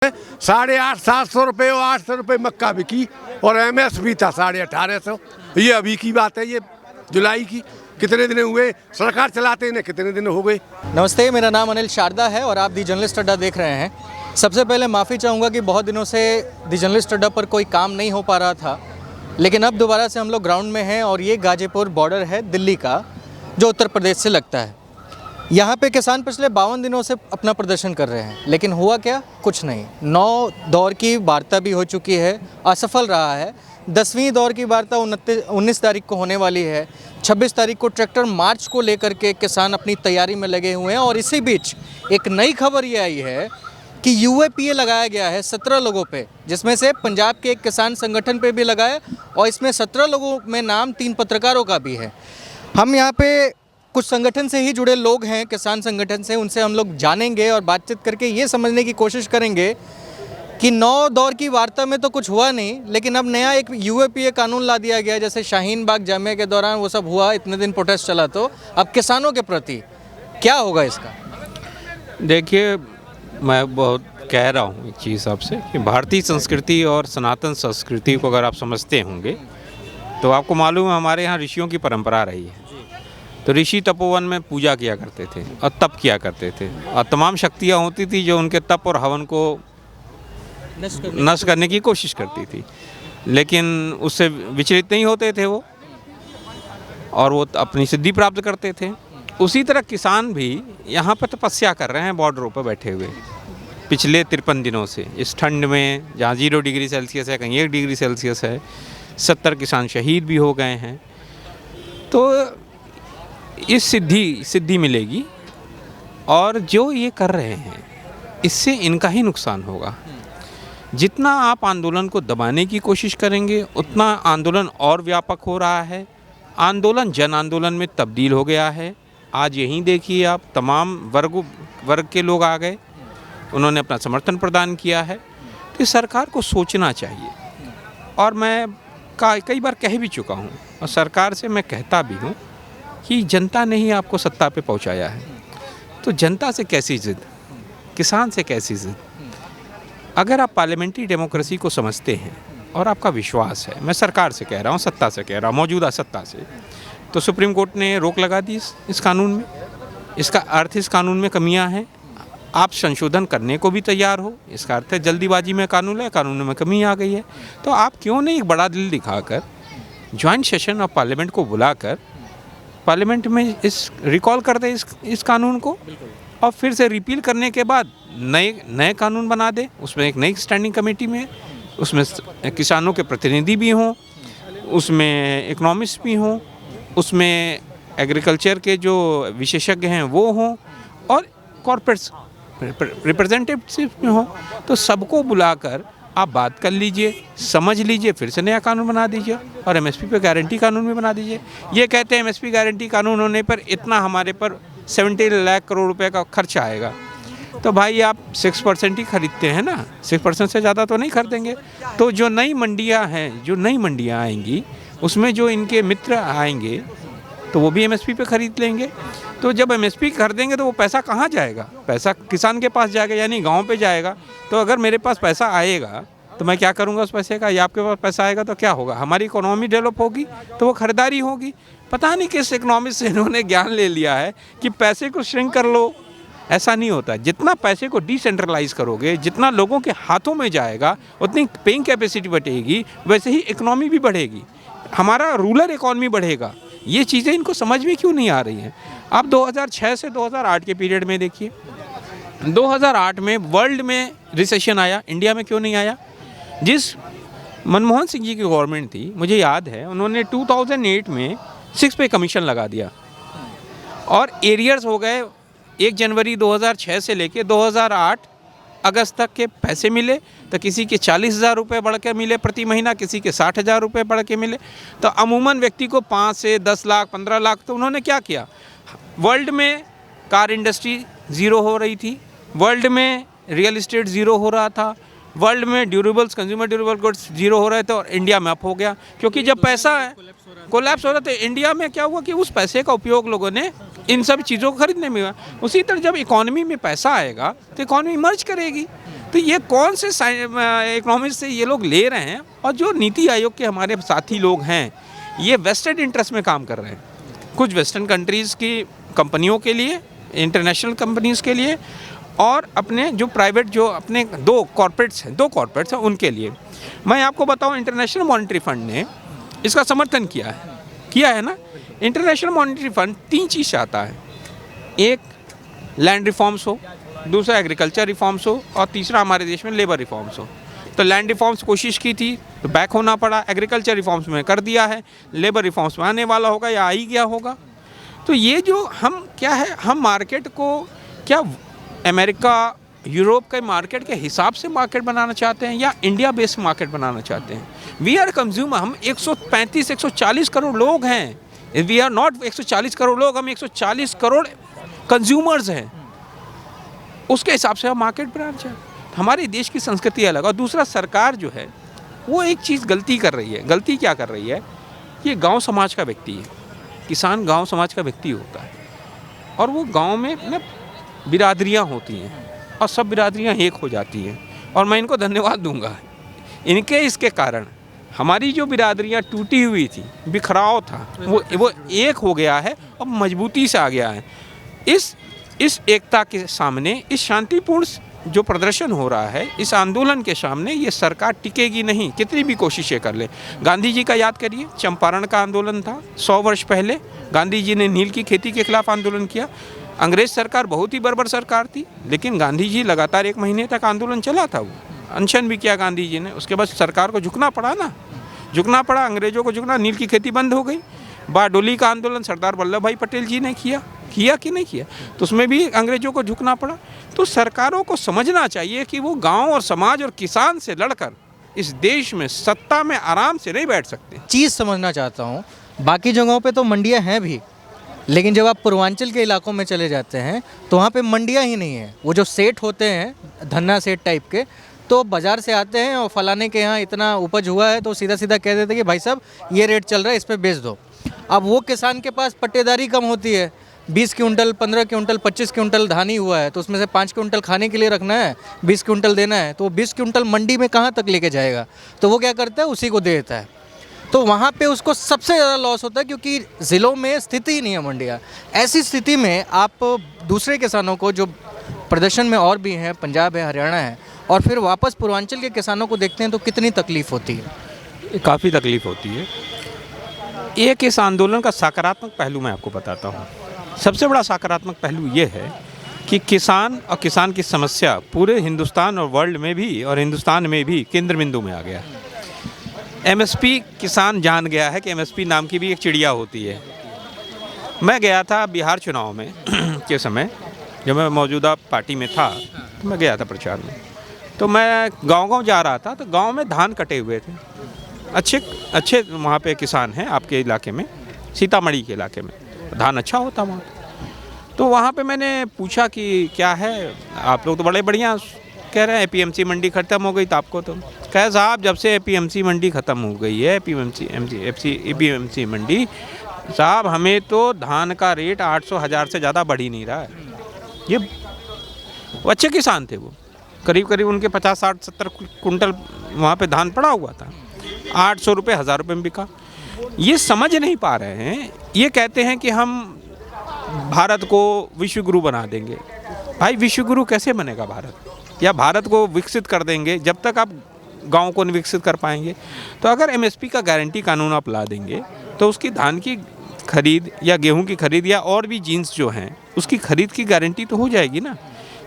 ₹850 और ₹800 मक्का बिकी और MSP था 1850। ये अभी की बात है, ये जुलाई की। कितने दिन हुए सरकार चलाते इन्हें, कितने दिन हो गए। नमस्ते, मेरा नाम अनिल शारदा है और आप दी जर्नलिस्ट अड्डा देख रहे हैं। सबसे पहले माफ़ी चाहूँगा कि बहुत दिनों से दी जर्नलिस्ट अड्डा पर कोई काम नहीं हो पा रहा था, लेकिन अब दोबारा से हम लोग ग्राउंड में हैं और ये गाजीपुर बॉर्डर है दिल्ली का, जो उत्तर प्रदेश से लगता है। यहाँ पे किसान पिछले 52 दिनों से अपना प्रदर्शन कर रहे हैं, लेकिन हुआ क्या? कुछ नहीं। 9 दौर की वार्ता भी हो चुकी है, असफल रहा है। 10वीं दौर की वार्ता 19 तारीख को होने वाली है। 26 तारीख को ट्रैक्टर मार्च को लेकर के किसान अपनी तैयारी में लगे हुए हैं और इसी बीच एक नई खबर ये आई है कि UAPA लगाया गया है 17 लोगों पे, जिसमें से पंजाब के एक किसान संगठन पे भी लगाया और इसमें 17 लोगों में नाम 3 पत्रकारों का भी है। हम यहाँ पे कुछ संगठन से ही जुड़े लोग हैं, किसान संगठन से, उनसे हम लोग जानेंगे और बातचीत करके ये समझने की कोशिश करेंगे कि 9 दौर की वार्ता में तो कुछ हुआ नहीं, लेकिन अब नया एक UAPA कानून ला दिया गया है। जैसे शाहीन बाग जामिया के दौरान वो सब हुआ, इतने दिन प्रोटेस्ट चला, तो अब किसानों के प्रति क्या होगा इसका? देखिए, मैं बहुत कह रहा हूँ एक चीज़ आपसे कि भारतीय संस्कृति और सनातन संस्कृति को अगर आप समझते होंगे तो आपको मालूम है हमारे यहाँ ऋषियों की परंपरा रही है। तो ऋषि तपोवन में पूजा किया करते थे और तप किया करते थे और तमाम शक्तियाँ होती थी जो उनके तप और हवन को नष्ट करने की कोशिश करती थी, लेकिन उससे विचलित नहीं होते थे वो, और वो अपनी सिद्धि प्राप्त करते थे। उसी तरह किसान भी यहाँ पर तपस्या कर रहे हैं बॉर्डरों पर बैठे हुए पिछले 53 दिनों से, इस ठंड में जहाँ 0 डिग्री सेल्सियस है, कहीं 1 डिग्री सेल्सियस है। 70 किसान शहीद भी हो गए हैं। तो इस सिद्धि मिलेगी और जो ये कर रहे हैं इससे इनका ही नुकसान होगा। जितना आप आंदोलन को दबाने की कोशिश करेंगे उतना आंदोलन और व्यापक हो रहा है। आंदोलन जन आंदोलन में तब्दील हो गया है। आज यहीं देखिए आप, तमाम वर्ग के लोग आ गए, उन्होंने अपना समर्थन प्रदान किया है। तो सरकार को सोचना चाहिए, और मैं कई बार कह भी चुका हूँ और सरकार से मैं कहता भी हूँ कि जनता ने ही आपको सत्ता पे पहुँचाया है, तो जनता से कैसी जिद, किसान से कैसी जिद। अगर आप पार्लियामेंट्री डेमोक्रेसी को समझते हैं और आपका विश्वास है, मैं सरकार से कह रहा हूँ, सत्ता से कह रहा हूँ, मौजूदा सत्ता से, तो सुप्रीम कोर्ट ने रोक लगा दी इस कानून में। इसका अर्थ इस कानून में कमियां हैं, आप संशोधन करने को भी तैयार हो। इसका अर्थ है जल्दीबाजी में कानून है, कानून में कमी आ गई है। तो आप क्यों नहीं एक बड़ा दिल दिखाकर ज्वाइंट सेशन ऑफ पार्लियामेंट को बुलाकर पार्लियामेंट में इस रिकॉल कर दे इस कानून को, और फिर से रिपील करने के बाद नए कानून बना दे। उसमें एक नई स्टैंडिंग कमेटी में, उसमें किसानों के प्रतिनिधि भी हों, उसमें इकोनॉमिस्ट भी हों, उसमें एग्रीकल्चर के जो विशेषज्ञ हैं वो हों, और कॉर्पोरेट्स रिप्रेजेंटेटिव में हों। तो सबको बुलाकर आप बात कर लीजिए, समझ लीजिए, फिर से नया कानून बना दीजिए और MSP पे गारंटी कानून भी बना दीजिए। ये कहते हैं MSP गारंटी कानून होने पर इतना हमारे पर 70 लाख करोड़ रुपए का खर्चा आएगा। तो भाई आप 6% ही खरीदते हैं ना, 6% से ज़्यादा तो नहीं खरीदेंगे। तो जो नई मंडियाँ हैं, जो नई मंडियाँ आएंगी, उसमें जो इनके मित्र आएंगे तो वो भी MSP पे खरीद लेंगे। तो जब MSP खरीदेंगे तो वो पैसा कहाँ जाएगा? पैसा किसान के पास जाएगा, यानी गांव पे जाएगा। तो अगर मेरे पास पैसा आएगा तो मैं क्या करूँगा उस पैसे का, या आपके पास पैसा आएगा तो क्या होगा? हमारी इकोनॉमी डेवलप होगी, तो वो खरीदारी होगी। पता नहीं किस इकोनॉमी से इन्होंने ज्ञान ले लिया है कि पैसे को श्रिंक कर लो। ऐसा नहीं होता। जितना पैसे को डिसेंट्रलाइज करोगे, जितना लोगों के हाथों में जाएगा, उतनी पेइंग कैपेसिटी बढ़ेगी, वैसे ही इकोनॉमी भी बढ़ेगी, हमारा रूरल इकोनॉमी बढ़ेगा। ये चीज़ें इनको समझ में क्यों नहीं आ रही हैं? आप 2006 से 2008 के पीरियड में देखिए, 2008 में वर्ल्ड में रिसेशन आया, इंडिया में क्यों नहीं आया? जिस मनमोहन सिंह जी की गवर्नमेंट थी, मुझे याद है, उन्होंने 2008 में 6 पे कमीशन लगा दिया और एरियर्स हो गए। 1 जनवरी 2006 से लेके 2008 अगस्त तक के पैसे मिले, तो किसी के 40,000 रुपये बढ़ के मिले प्रति महीना, किसी के 60,000 रुपये बढ़ के मिले। तो अमूमन व्यक्ति को 5 से 10 लाख 15 लाख। तो उन्होंने क्या किया? वर्ल्ड में कार इंडस्ट्री ज़ीरो हो रही थी, वर्ल्ड में रियल इस्टेट ज़ीरो हो रहा था, वर्ल्ड में durables, consumer durable goods zero हो रहे थे, और इंडिया में अप हो गया। क्योंकि जब पैसा है कोलैप्स हो रहा था, इंडिया में क्या हुआ कि उस पैसे का उपयोग लोगों ने इन सब चीज़ों को खरीदने में हुआ। उसी तरह जब इकॉनमी में पैसा आएगा तो इकॉनमी मर्ज करेगी। तो ये कौन से इकोनॉमिक्स से ये लोग ले रहे हैं? और जो नीति आयोग के हमारे साथी लोग हैं, ये वेस्टेड इंटरेस्ट में काम कर रहे हैं। कुछ वेस्टर्न कंट्रीज़ की कंपनियों के लिए, इंटरनेशनल कंपनीज़ के लिए, और अपने जो प्राइवेट, जो अपने दो कॉर्पोरेट्स हैं उनके लिए। मैं आपको बताऊं, इंटरनेशनल मॉनेटरी फंड ने इसका समर्थन किया है ना। इंटरनेशनल मॉनेटरी फंड 3 चीज़ चाहता है, एक लैंड रिफॉर्म्स हो, दूसरा एग्रीकल्चर रिफॉर्म्स हो, और तीसरा हमारे देश में लेबर रिफॉर्म्स हो। तो लैंड रिफॉर्म्स कोशिश की थी तो बैक होना पड़ा, एग्रीकल्चर रिफॉर्म्स में कर दिया है, लेबर रिफॉर्म्स में आने वाला होगा या आ ही गया होगा। तो ये जो हम क्या है, हम मार्केट को क्या अमेरिका, यूरोप के मार्केट के हिसाब से मार्केट बनाना चाहते हैं या इंडिया बेस्ड मार्केट बनाना चाहते हैं? वी आर कंज्यूमर, हम 135-140 करोड़ लोग हैं। वी आर नॉट 140 करोड़ लोग, हम 140 करोड़ कंज्यूमर्स हैं। उसके हिसाब से हम मार्केट बनाना चाहते हैं। हमारे देश की संस्कृति अलग। और दूसरा, सरकार जो है वो एक चीज़ गलती कर रही है। गलती क्या कर रही है? ये गांव समाज का व्यक्ति है, किसान गांव समाज का व्यक्ति होता है, और वो गांव में ना बिरादरियाँ होती हैं, और सब बिरादरियाँ एक हो जाती हैं। और मैं इनको धन्यवाद दूंगा, इसके कारण हमारी जो बिरादरियाँ टूटी हुई थी, बिखराव था, वो एक हो गया है और मजबूती से आ गया है। इस एकता के सामने, इस शांतिपूर्ण जो प्रदर्शन हो रहा है, इस आंदोलन के सामने ये सरकार टिकेगी नहीं, कितनी भी कोशिशें कर ले। गांधी जी का याद करिए, चंपारण का आंदोलन था 100 वर्ष पहले, गांधी जी ने नील की खेती के खिलाफ आंदोलन किया। अंग्रेज सरकार बहुत ही बर्बर सरकार थी, लेकिन गांधी जी लगातार 1 महीने तक आंदोलन चला था, वो अनशन भी किया गांधी जी ने। उसके बाद सरकार को झुकना पड़ा ना, झुकना पड़ा, अंग्रेजों को झुकना, नील की खेती बंद हो गई। बारडोली का आंदोलन सरदार वल्लभ भाई पटेल जी ने किया कि नहीं किया? तो उसमें भी अंग्रेजों को झुकना पड़ा। तो सरकारों को समझना चाहिए कि वो गांव और समाज और किसान से लड़कर इस देश में सत्ता में आराम से नहीं बैठ सकते। चीज़ समझना चाहता हूँ, बाकी जगहों पे तो मंडियाँ हैं भी, लेकिन जब आप पूर्वांचल के इलाकों में चले जाते हैं तो वहाँ पे मंडियाँ ही नहीं हैं। वो जो सेठ होते हैं, धन्ना सेठ टाइप के, तो बाज़ार से आते हैं और फलाने के यहाँ इतना उपज हुआ है तो सीधा सीधा कह देते हैं कि भाई साहब ये रेट चल रहा है, इस पर बेच दो। अब वो किसान के पास पट्टेदारी कम होती है, 20 क्विंटल, 15 क्विंटल, 25 क्विंटल धान ही हुआ है, तो उसमें से 5 क्विंटल खाने के लिए रखना है, 20 क्विंटल देना है, तो वो 20 क्विंटल मंडी में कहाँ तक लेके जाएगा? तो वो क्या करता है, उसी को दे देता है। तो वहाँ पे उसको सबसे ज़्यादा लॉस होता है, क्योंकि ज़िलों में स्थिति ही नहीं है मंडियाँ। ऐसी स्थिति में आप दूसरे किसानों को, जो प्रदर्शन में और भी हैं, पंजाब है, हरियाणा है, और फिर वापस पूर्वांचल के किसानों को देखते हैं तो कितनी तकलीफ़ होती है? काफ़ी तकलीफ़ होती है। एक इस आंदोलन का सकारात्मक पहलू मैं आपको बताता हूँ। सबसे बड़ा सकारात्मक पहलू ये है कि किसान और किसान की समस्या पूरे हिंदुस्तान और वर्ल्ड में भी, और हिंदुस्तान में भी केंद्र बिंदु में आ गया है। एमएसपी किसान जान गया है कि एमएसपी नाम की भी एक चिड़िया होती है। मैं गया था बिहार चुनाव में के समय, जब मैं मौजूदा पार्टी में था, तो मैं गया था प्रचार में। तो मैं गांव-गांव जा रहा था, तो गांव में धान कटे हुए थे। अच्छे वहाँ पे किसान हैं आपके इलाके में, सीतामढ़ी के इलाके में धान अच्छा होता वहाँ। तो वहाँ पे मैंने पूछा कि क्या है, आप लोग तो बड़े बढ़िया कह रहे हैं एपीएमसी मंडी ख़त्म हो गई, तो आपको तो कहे साहब जब से एपीएमसी मंडी ख़त्म हो गई है, एपीएमसी मंडी साहब, हमें तो धान का रेट 800-1000 से ज़्यादा बढ़ ही नहीं रहा है। ये वो अच्छे किसान थे, वो करीब उनके 50, 60, 70 कुंटल वहाँ पे धान पड़ा हुआ था, 800 रुपये, 1000 रुपये में बिका। ये समझ नहीं पा रहे हैं। ये कहते हैं कि हम भारत को विश्व गुरु बना देंगे। भाई विश्व गुरु कैसे बनेगा भारत? या भारत को विकसित कर देंगे जब तक आप गांव को नहीं विकसित कर पाएंगे। तो अगर एमएसपी का गारंटी कानून आप ला देंगे तो उसकी धान की खरीद या गेहूं की खरीद या और भी जीन्स जो हैं उसकी खरीद की गारंटी तो हो जाएगी ना।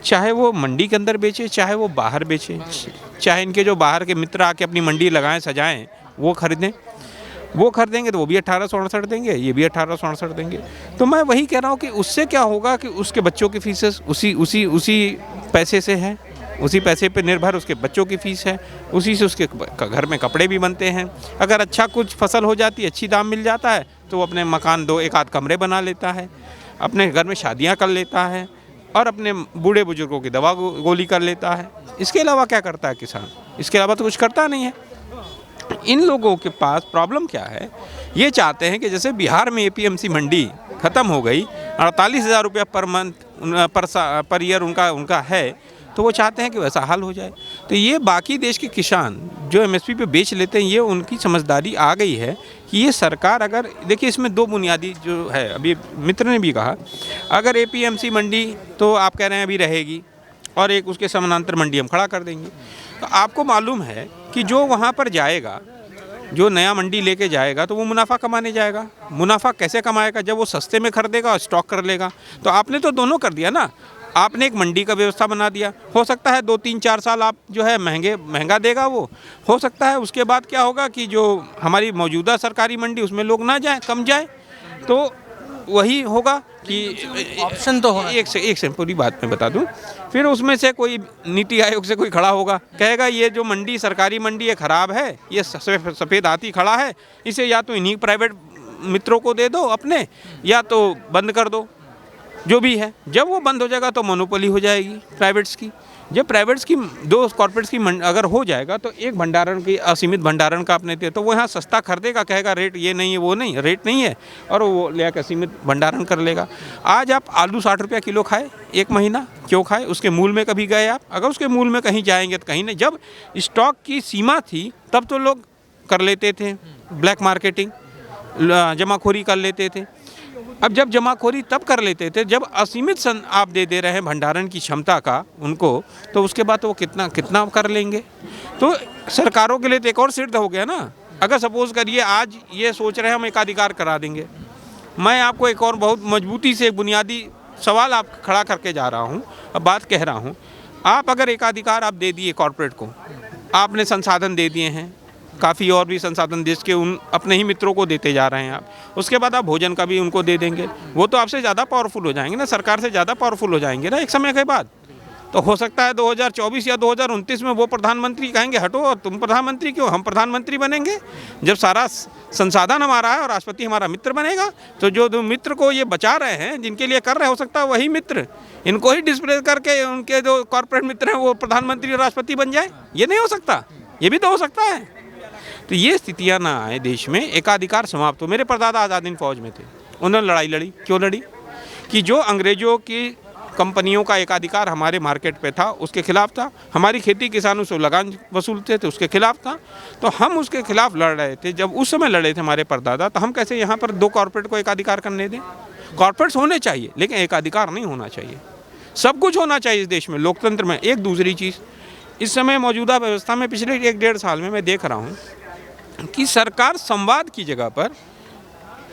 चाहे वो मंडी के अंदर बेचे, चाहे वो बाहर बेचे, चाहे इनके जो बाहर के मित्र आके अपनी मंडी लगाएं, सजाएं, वो खरीदें, वो खरीदेंगे तो वो भी 1868 देंगे, ये भी 1868 देंगे। तो मैं वही कह रहा हूँ कि उससे क्या होगा कि उसके बच्चों की फीसेस उसी पैसे से है, उसी पैसे पे निर्भर उसके बच्चों की फ़ीस है, उसी से उसके घर में कपड़े भी बनते हैं। अगर अच्छा कुछ फसल हो जाती है, अच्छी दाम मिल जाता है, तो वो अपने मकान 1 आध कमरे बना लेता है, अपने घर में शादियां कर लेता है और अपने बूढ़े बुजुर्गों की दवा गोली कर लेता है। इसके अलावा क्या करता है किसान? इसके अलावा तो कुछ करता नहीं है। इन लोगों के पास प्रॉब्लम क्या है? ये चाहते हैं कि जैसे बिहार में एपीएमसी मंडी ख़त्म हो गई, 48,000 रुपया पर मंथ पर ईयर उनका है, तो वो चाहते हैं कि वैसा हाल हो जाए। तो ये बाकी देश के किसान जो एमएसपी पे बेच लेते हैं, ये उनकी समझदारी आ गई है कि ये सरकार अगर देखिए इसमें दो बुनियादी जो है, अभी मित्र ने भी कहा, अगर एपीएमसी मंडी तो आप कह रहे हैं अभी रहेगी और एक उसके समानांतर मंडी हम खड़ा कर देंगे, तो आपको मालूम है कि जो वहाँ पर जाएगा, जो नया मंडी लेके जाएगा तो वो मुनाफा कमाने जाएगा। मुनाफा कैसे कमाएगा? जब वो सस्ते में खरीदेगा और स्टॉक कर लेगा। तो आपने तो दोनों कर दिया ना, आपने एक मंडी का व्यवस्था बना दिया। हो सकता है 2-3-4 साल आप जो है महंगा देगा वो, हो सकता है उसके बाद क्या होगा कि जो हमारी मौजूदा सरकारी मंडी उसमें लोग ना जाए, कम जाए, तो वही होगा कि ऑप्शन तो होना। एक से पूरी बात मैं बता दूं, फिर उसमें से कोई नीति आयोग से कोई खड़ा होगा, कहेगा ये जो मंडी सरकारी मंडी है ख़राब है, ये सफ़ेद हाथी खड़ा है, इसे या तो इन्हीं प्राइवेट मित्रों को दे दो अपने, या तो बंद कर दो, जो भी है। जब वो बंद हो जाएगा तो मोनोपोली हो जाएगी प्राइवेट्स की। जब प्राइवेट्स की दो कॉर्पोरेट्स की अगर हो जाएगा तो एक भंडारण की असीमित भंडारण का अपने दे, तो वो यहाँ सस्ता खरीदेगा, कहेगा रेट ये नहीं है, वो नहीं, रेट नहीं है, और वो ले आकर असीमित भंडारण कर लेगा। आज आप आलू 60 रुपया किलो खाए एक महीना, क्यों खाए? उसके मूल में कभी गए आप? अगर उसके मूल में कहीं जाएंगे तो कहीं नहीं। जब स्टॉक की सीमा थी तब तो लोग कर लेते थे ब्लैक मार्केटिंग, जमाखोरी कर लेते थे। अब जब जमाखोरी तब कर लेते थे जब असीमित आप दे रहे हैं भंडारण की क्षमता का उनको, तो उसके बाद तो वो कितना कर लेंगे। तो सरकारों के लिए तो एक और सिद्ध हो गया ना। अगर सपोज करिए आज ये सोच रहे हैं हम एकाधिकार करा देंगे, मैं आपको एक और बहुत मजबूती से एक बुनियादी सवाल आप खड़ा करके जा रहा हूँ, अब बात कह रहा हूँ। आप अगर एकाधिकार आप दे दिए कॉर्पोरेट को, आपने संसाधन दे दिए हैं, काफ़ी और भी संसाधन देश के उन अपने ही मित्रों को देते जा रहे हैं आप, उसके बाद आप भोजन का भी उनको दे देंगे, वो तो आपसे ज़्यादा पावरफुल हो जाएंगे ना, सरकार से ज़्यादा पावरफुल हो जाएंगे ना एक समय के बाद। तो हो सकता है 2024 या 2029 में वो प्रधानमंत्री कहेंगे हटो और तुम प्रधानमंत्री क्यों, हम प्रधानमंत्री बनेंगे। जब सारा संसाधन हमारा है और राष्ट्रपति हमारा मित्र बनेगा, तो जो मित्र को ये बचा रहे हैं, जिनके लिए कर रहे हो सकता है वही मित्र इनको ही डिस्प्ले करके उनके जो कॉर्पोरेट मित्र हैं वो प्रधानमंत्री और राष्ट्रपति बन जाए। ये नहीं हो सकता, ये भी तो हो सकता है। तो ये स्थितियाँ ना आए देश में, एकाधिकार समाप्त हो। मेरे परदादा आज़ाद हिंद फौज में थे, उन्होंने लड़ाई लड़ी। क्यों लड़ी? कि जो अंग्रेज़ों की कंपनियों का एकाधिकार हमारे मार्केट पे था उसके खिलाफ था, हमारी खेती किसानों से लगान वसूलते थे उसके खिलाफ था, तो हम उसके खिलाफ लड़ रहे थे। जब उस समय लड़े थे हमारे परदादा, तो हम कैसे यहाँ पर दो कॉर्पोरेट को एकाधिकार करने दें? कॉर्पोरेट्स होने चाहिए लेकिन एकाधिकार नहीं होना चाहिए। सब कुछ होना चाहिए इस देश में, लोकतंत्र में। एक दूसरी चीज़, इस समय मौजूदा व्यवस्था में पिछले 1-1.5 साल में मैं देख रहा हूँ कि सरकार संवाद की जगह पर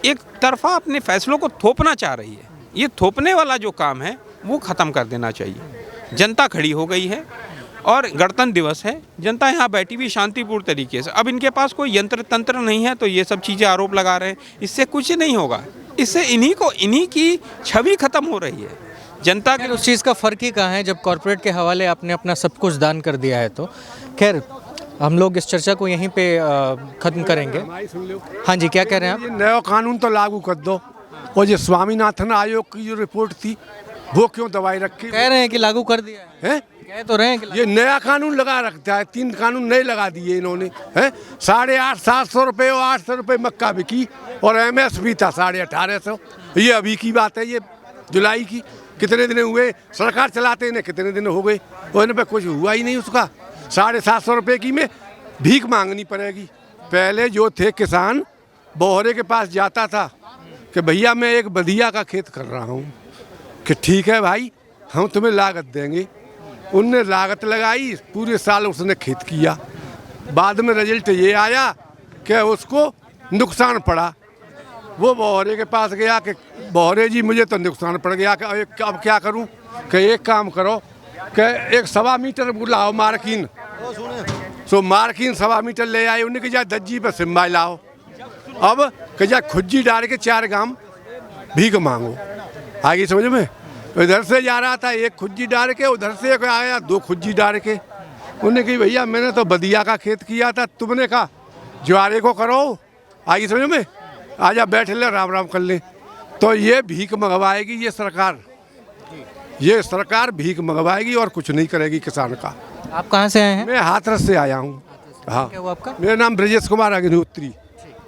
एक तरफा अपने फैसलों को थोपना चाह रही है। ये थोपने वाला जो काम है वो ख़त्म कर देना चाहिए। जनता खड़ी हो गई है और गणतंत्र दिवस है, जनता यहाँ बैठी हुई शांतिपूर्ण तरीके से। अब इनके पास कोई यंत्र तंत्र नहीं है तो ये सब चीज़ें आरोप लगा रहे हैं, इससे कुछ नहीं होगा। इससे इन्हीं की छवि खत्म हो रही है जनता के। उस चीज़ का फ़र्क ही कहाँ है जब कॉर्पोरेट के हवाले आपने अपना सब कुछ दान कर दिया है। तो खैर हम लोग इस चर्चा को यहीं पे ख़त्म करेंगे। हाँ जी, क्या कह रहे हैं आप? ये नया कानून तो लागू कर दो, और जो स्वामीनाथन आयोग की जो रिपोर्ट थी वो क्यों दबाई रखी? कह रहे हैं कि लागू कर दिया है, कह तो रहे हैं कि ये नया कानून लगा रखता है, 3 कानून नए लगा दिए इन्होंने। 850-700 रुपये और 800 रुपये मक्का बिकी और MSP था 1850। ये अभी की बात है, ये जुलाई की। कितने दिन हुए सरकार चलाते इन्हें, कितने दिन हो गए और इन पर कुछ हुआ ही नहीं। उसका 750 रुपये की में भीख मांगनी पड़ेगी। पहले जो थे किसान बोहरे के पास जाता था कि भैया मैं एक बधिया का खेत कर रहा हूँ, कि ठीक है भाई हम तुम्हें लागत देंगे। उनने लागत लगाई, पूरे साल उसने खेत किया, बाद में रिजल्ट ये आया कि उसको नुकसान पड़ा। वो बोहरे के पास गया कि बोहरे जी मुझे तो नुकसान पड़ गया, कि अब क्या करूं? कि एक काम करो कि एक 1.25 मीटर लाओ मार्किन। सो मार्किन 1.25 मीटर ले आए, उन्हें कहा दज्जी पर सिम्बाई लाओ। अब कहा खुज्जी डाल के 4 गांव भीख मांगो। आगे समझ में? इधर से जा रहा था एक खुज्जी डाल के, उधर से आया 2 खुज्जी डाल के। उन्होंने कही भैया मैंने तो बदिया का खेत किया था, तुमने कहा ज्वारे को करो। आगे समझ में? आजा बैठ ले, राम राम कर ले। तो ये भीख मंगवाएगी ये सरकार भीख मंगवाएगी और कुछ नहीं करेगी किसान का। आप कहाँ से आए हैं? मैं हाथरस से आया हूँ। हाँ, क्या हुआ आपका? मेरा नाम ब्रजेश कुमार अग्निहोत्री।